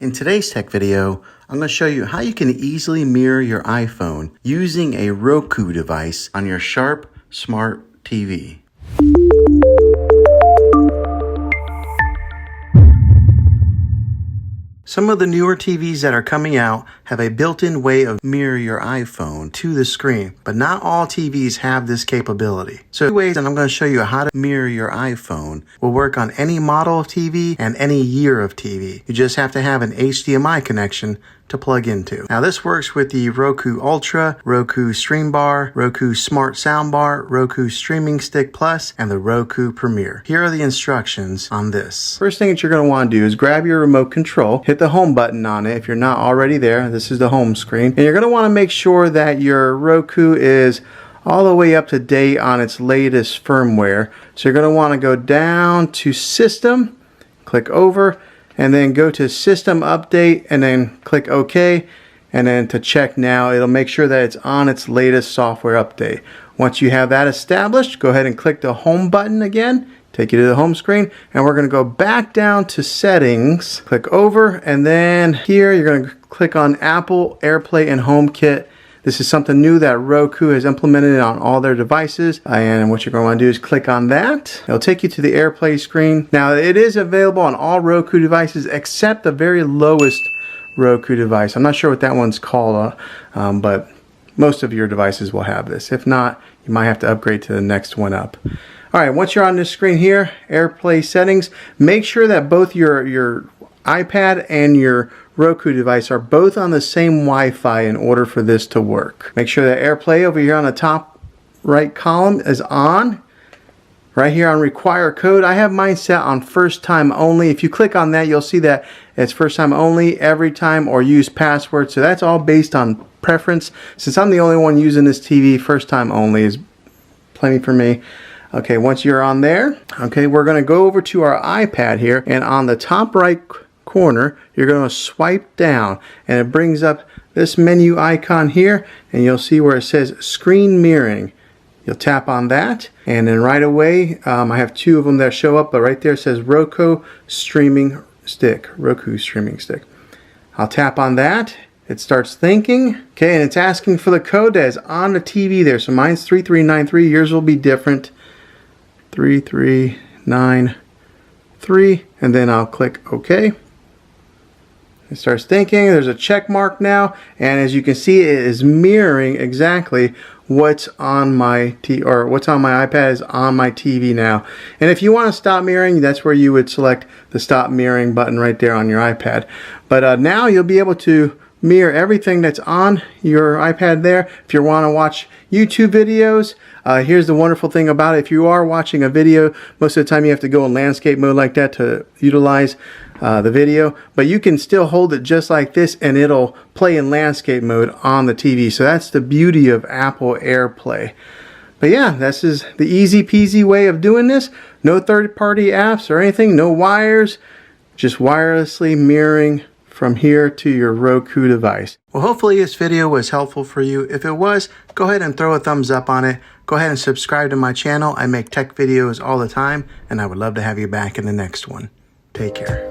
In today's tech video, I'm going to show you how you can easily mirror your iPhone using a Roku device on your Sharp Smart TV. Some of the newer TVs that are coming out have a built-in way of mirror your iPhone to the screen, but not all TVs have this capability. So two ways that I'm going to show you how to mirror your iPhone will work on any model of TV and any year of TV. You just have to have an HDMI connection to plug into. Now this works with the Roku Ultra, Roku Stream Bar, Roku Smart Soundbar, Roku Streaming Stick Plus, and the Roku Premiere. Here are the instructions on this. First thing that you're going to want to do is grab your remote control, hit the home button on it if you're not already there. This is the home screen. And you're going to want to make sure that your Roku is all the way up to date on its latest firmware. So you're going to want to go down to System, click over, and then go to System Update and then click OK, and then to check now, it'll make sure that it's on its latest software update. Once you have that established, go ahead and click the home button again, take you to the home screen, and we're going to go back down to Settings, click over, and then here you're going to click on Apple AirPlay and HomeKit. This is something new that Roku has implemented on all their devices, and what you're going to want to do is click on that. It'll take you to the AirPlay screen. Now it is available on all Roku devices except the very lowest Roku device. I'm not sure what that one's called, but most of your devices will have this. If not, you might have to upgrade to the next one up. Alright, once you're on this screen here, AirPlay settings, make sure that both your iPad and your Roku device are both on the same Wi-Fi in order for this to work. Make sure that AirPlay over here on the top right column is on. Right here on require code, I have mine set on first time only. If you click on that, you'll see that it's first time only, every time, or use password. So that's all based on preference. Since I'm the only one using this TV, first time only is plenty for me. Okay, once you're on there, okay, we're going to go over to our iPad here, and on the top right corner, you're going to swipe down, and it brings up this menu icon here, and you'll see where it says screen mirroring. You'll tap on that, and then right away, I have two of them that show up, but right there it says Roku Streaming Stick. Roku Streaming Stick. I'll tap on that. It starts thinking, okay, and it's asking for the code that is on the TV there. So mine's 3393. Yours will be different. 3393, and then I'll click OK. It starts thinking. There's a check mark now, and as you can see, it is mirroring exactly what's on my iPad is on my TV now. And if you want to stop mirroring, that's where you would select the stop mirroring button right there on your iPad. But now you'll be able to mirror everything that's on your iPad there. If you want to watch YouTube videos, here's the wonderful thing about it. If you are watching a video, most of the time you have to go in landscape mode like that to utilize the video, but you can still hold it just like this and it'll play in landscape mode on the TV. So that's the beauty of Apple AirPlay. But yeah, this is the easy peasy way of doing this. No third-party apps or anything, no wires, just wirelessly mirroring from here to your Roku device. Well, hopefully this video was helpful for you. If it was, go ahead and throw a thumbs up on it. Go ahead and subscribe to my channel. I make tech videos all the time, and I would love to have you back in the next one. Take care.